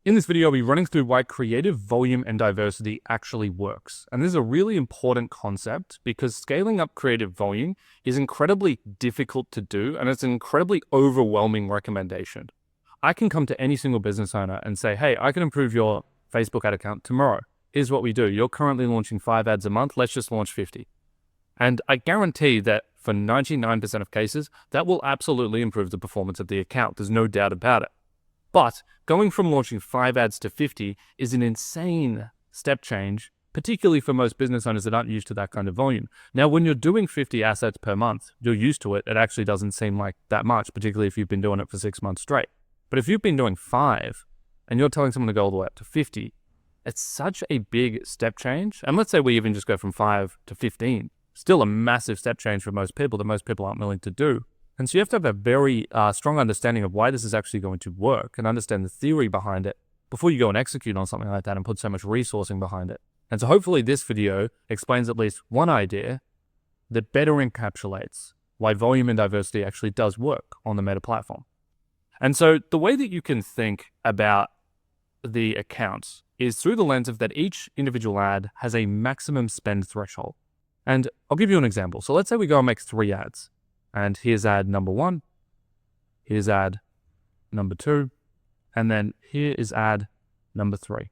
In this video, I'll be running through why creative volume and diversity actually works. And this is a really important concept because scaling up creative volume is incredibly difficult to do, and it's an incredibly overwhelming recommendation. I can come to any single business owner and say, hey, I can improve your Facebook ad account tomorrow. Here's what we do. You're currently launching 5 ads a month. Let's just launch 50. And I guarantee that for 99% of cases, that will absolutely improve the performance of the account. There's no doubt about it. But going from launching 5 ads to 50 is an insane step change, particularly for most business owners that aren't used to that kind of volume. Now, when you're doing 50 assets per month, you're used to it. It actually doesn't seem like that much, particularly if you've been doing it for 6 months straight. But if you've been doing 5 and you're telling someone to go all the way up to 50, it's such a big step change. And let's say we even just go from 5 to 15, still a massive step change for most people that most people aren't willing to do. And so you have to have a very strong understanding of why this is actually going to work and understand the theory behind it before you go and execute on something like that and put so much resourcing behind it. And so hopefully this video explains at least one idea that better encapsulates why volume and diversity actually does work on the Meta platform. And so the way that you can think about the accounts is through the lens of that each individual ad has a maximum spend threshold. And I'll give you an example. So let's say we go and make 3 ads. And here's ad number 1, here's ad number 2, and then here is ad number 3.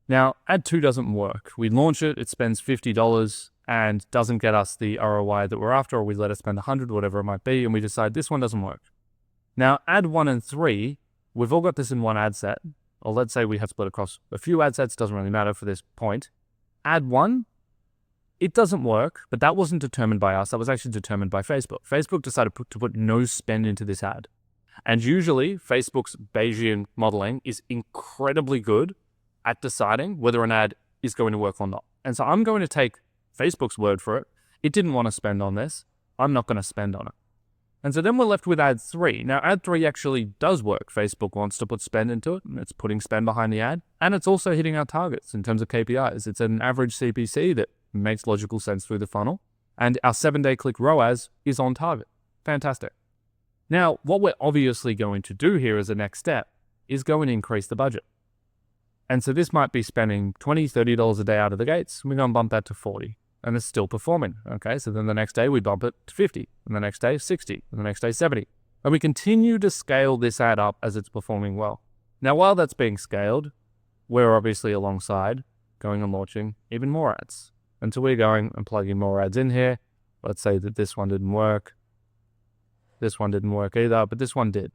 Now, ad 2 doesn't work. We launch it, it spends $50 and doesn't get us the ROI that we're after, or we let it spend $100, whatever it might be, and we decide this one doesn't work. Now, ad 1 and 3, we've all got this in one ad set, or let's say we have split across a few ad sets, doesn't really matter for this point. Ad 1, it doesn't work, but that wasn't determined by us. That was actually determined by Facebook. Facebook decided to put no spend into this ad. And usually, Facebook's Bayesian modeling is incredibly good at deciding whether an ad is going to work or not. And so I'm going to take Facebook's word for it. It didn't want to spend on this. I'm not going to spend on it. And so then we're left with ad 3. Now, ad 3 actually does work. Facebook wants to put spend into it, and it's putting spend behind the ad. And it's also hitting our targets in terms of KPIs. It's an average CPC that makes logical sense through the funnel. And our 7-day click ROAS is on target. Fantastic. Now, what we're obviously going to do here as a next step is go and increase the budget. And so this might be spending $20, $30 a day out of the gates. We're going to bump that to 40 and it's still performing. Okay, so then the next day we bump it to 50 and the next day 60 and the next day 70. And we continue to scale this ad up as it's performing well. Now, while that's being scaled, we're obviously alongside going and launching even more ads. And so we're going and plugging more ads in here. Let's say that this one didn't work. This one didn't work either, but this one did.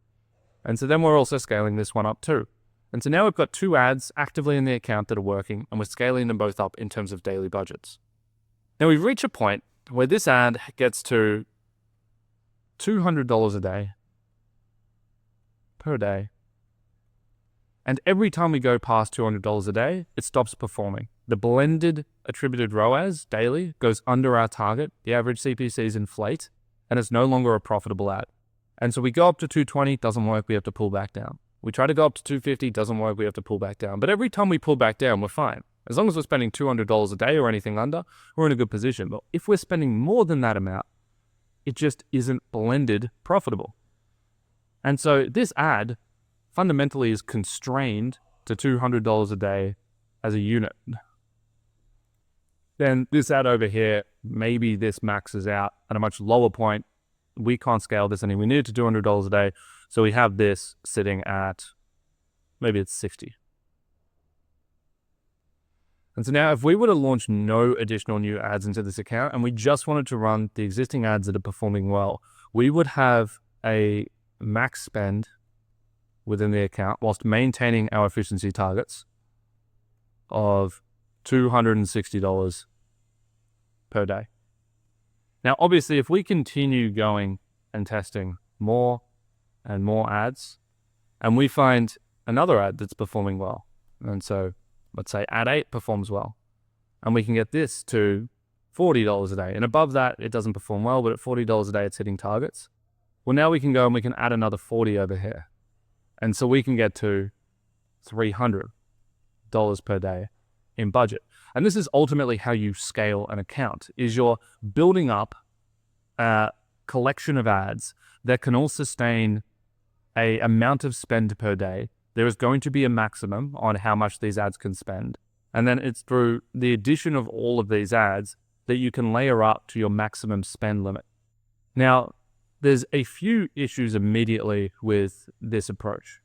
And so then we're also scaling this one up too. And so now we've got 2 ads actively in the account that are working, and we're scaling them both up in terms of daily budgets. Now we've reached a point where this ad gets to $200 a day per day. And every time we go past $200 a day, it stops performing. The blended attributed ROAS daily goes under our target. The average CPCs inflate, and it's no longer a profitable ad. And so we go up to 220, doesn't work, we have to pull back down. We try to go up to 250, doesn't work, we have to pull back down. But every time we pull back down, we're fine. As long as we're spending $200 a day or anything under, we're in a good position. But if we're spending more than that amount, it just isn't blended profitable. And so this ad fundamentally is constrained to $200 a day as a unit. Then this ad over here, maybe this maxes out at a much lower point. We can't scale this anymore. We need to $200 a day. So we have this sitting at, maybe it's 60. And so now if we were to launch no additional new ads into this account and we just wanted to run the existing ads that are performing well, we would have a max spend within the account whilst maintaining our efficiency targets of $260 per day. Now, obviously, if we continue going and testing more and more ads, and we find another ad that's performing well, and so let's say ad 8 performs well, and we can get this to $40 a day, and above that, it doesn't perform well, but at $40 a day, it's hitting targets. Well, now we can go and we can add another 40 over here. And so we can get to $300 per day in budget. And this is ultimately how you scale an account, is you're building up a collection of ads that can all sustain a amount of spend per day there is going to be a maximum on how much these ads can spend. And then it's through the addition of all of these ads that you can layer up to your maximum spend limit. Now, there's a few issues immediately with this approach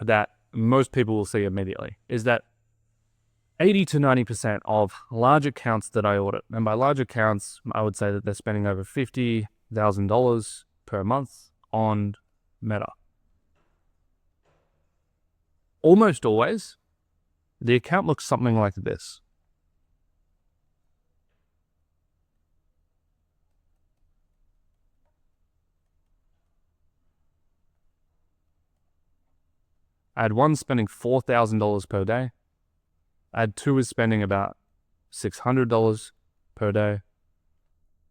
that most people will see immediately, is that 80 to 90% of large accounts that I audit, and by large accounts, I would say that they're spending over $50,000 per month on Meta. Almost always, the account looks something like this. Ad 1 spending $4,000 per day. Ad 2 is spending about $600 per day.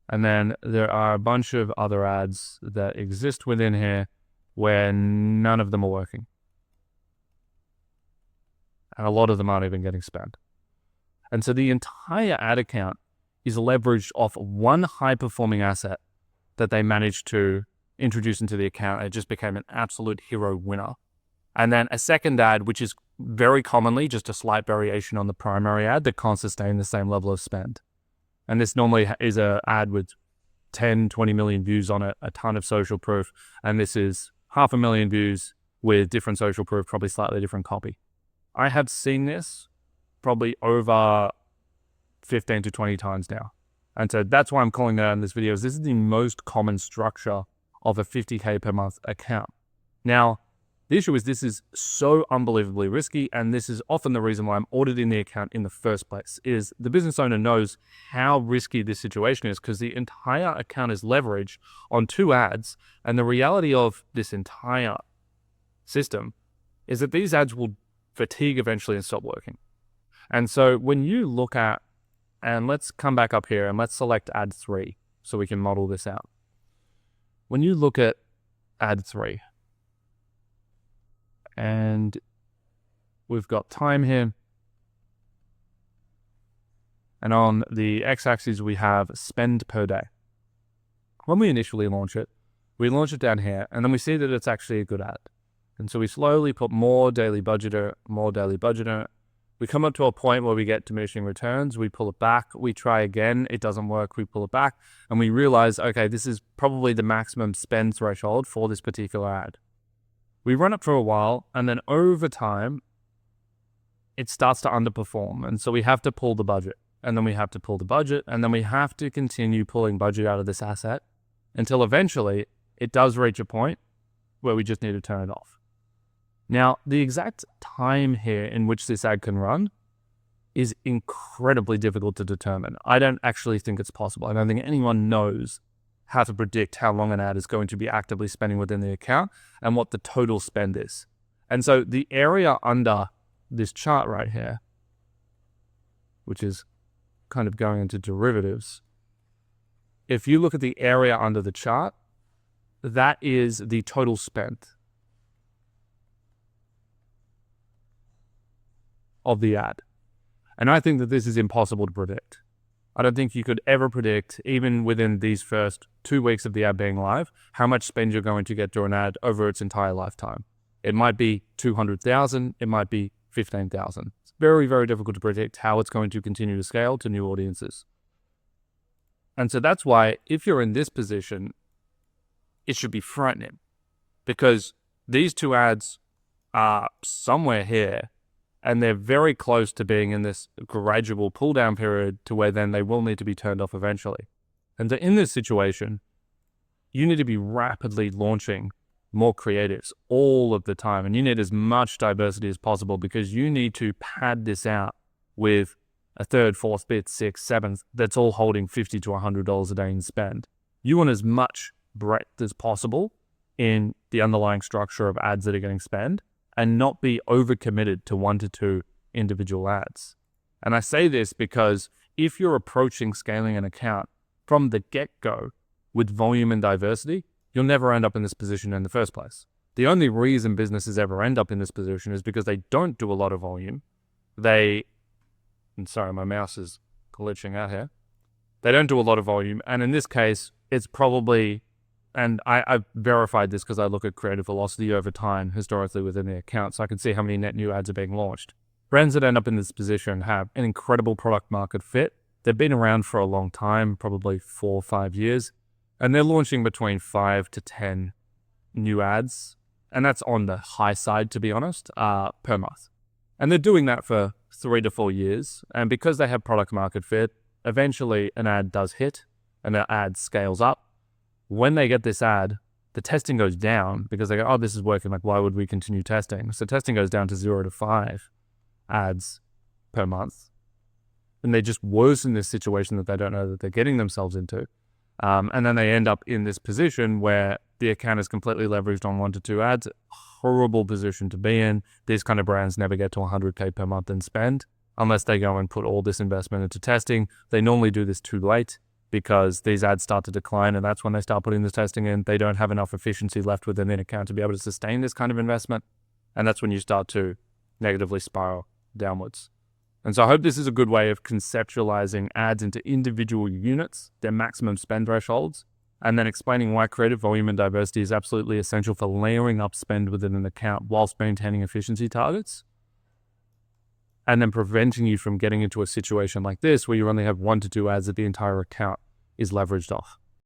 And then there are a bunch of other ads that exist within here where none of them are working. And a lot of them aren't even getting spent. And so the entire ad account is leveraged off one high-performing asset that they managed to introduce into the account. It just became an absolute hero winner. And then a second ad, which is very commonly just a slight variation on the primary ad that can't sustain the same level of spend. And this normally is an ad with 10, 20 million views on it, a ton of social proof. And this is 500,000 views with different social proof, probably slightly different copy. I have seen this probably over 15 to 20 times now. And so that's why I'm calling it out in this video, is this is the most common structure of a 50K per month account. Now, the issue is this is so unbelievably risky, and this is often the reason why I'm auditing the account in the first place, is the business owner knows how risky this situation is because the entire account is leveraged on 2 ads, and the reality of this entire system is that these ads will fatigue eventually and stop working. And so when you look at, and let's come back up here and let's select ad 3 so we can model this out. When you look at ad 3, and we've got time here. And on the x-axis, we have spend per day. When we initially launch it, we launch it down here, and then we see that it's actually a good ad. And so we slowly put more daily budgeter. We come up to a point where we get diminishing returns. We pull it back. We try again. It doesn't work. We pull it back. And we realize, okay, this is probably the maximum spend threshold for this particular ad. We run it for a while, and then over time, it starts to underperform. And so we have to pull the budget, and then we have to pull the budget, and then we have to continue pulling budget out of this asset until eventually it does reach a point where we just need to turn it off. Now, the exact time here in which this ad can run is incredibly difficult to determine. I don't actually think it's possible. I don't think anyone knows how to predict how long an ad is going to be actively spending within the account and what the total spend is. And so the area under this chart right here, which is kind of going into derivatives, if you look at the area under the chart, that is the total spend of the ad. And I think that this is impossible to predict. I don't think you could ever predict, even within these first 2 weeks of the ad being live, how much spend you're going to get through an ad over its entire lifetime. It might be 200,000, it might be 15,000. It's very, very difficult to predict how it's going to continue to scale to new audiences. And so that's why if you're in this position, it should be frightening, because these 2 ads are somewhere here, and they're very close to being in this gradual pull down period to where then they will need to be turned off eventually. And so in this situation, you need to be rapidly launching more creatives all of the time. And you need as much diversity as possible, because you need to pad this out with a 3rd, 4th, 5th, 6th, 7th that's all holding $50 to $100 a day in spend. You want as much breadth as possible in the underlying structure of ads that are getting spent, and not be overcommitted to 1 to 2 individual ads. And I say this because if you're approaching scaling an account from the get-go with volume and diversity, you'll never end up in this position in the first place. The only reason businesses ever end up in this position is because they don't do a lot of volume. And sorry, my mouse is glitching out here. They don't do a lot of volume. And in this case, it's probably and I've verified this because I look at creative velocity over time historically within the account, so I can see how many net new ads are being launched. Brands that end up in this position have an incredible product market fit. They've been around for a long time, probably 4 or 5 years, and they're launching between 5 to 10 new ads, and that's on the high side, to be honest, per month. And they're doing that for 3 to 4 years, and because they have product market fit, eventually an ad does hit, and the ad scales up. When they get this ad, the testing goes down because they go, oh, this is working, like why would we continue testing? So testing goes down to 0 to 5 ads per month. And they just worsen this situation that they don't know that they're getting themselves into. And then they end up in this position where the account is completely leveraged on 1 to 2 ads. Horrible position to be in. These kind of brands never get to 100K per month in spend unless they go and put all this investment into testing. They normally do this too late because these ads start to decline, and that's when they start putting this testing in. They don't have enough efficiency left within the account to be able to sustain this kind of investment. And that's when you start to negatively spiral downwards. And so I hope this is a good way of conceptualizing ads into individual units, their maximum spend thresholds, and then explaining why creative volume and diversity is absolutely essential for layering up spend within an account whilst maintaining efficiency targets, and then preventing you from getting into a situation like this where you only have 1 to 2 ads that the entire account is leveraged off.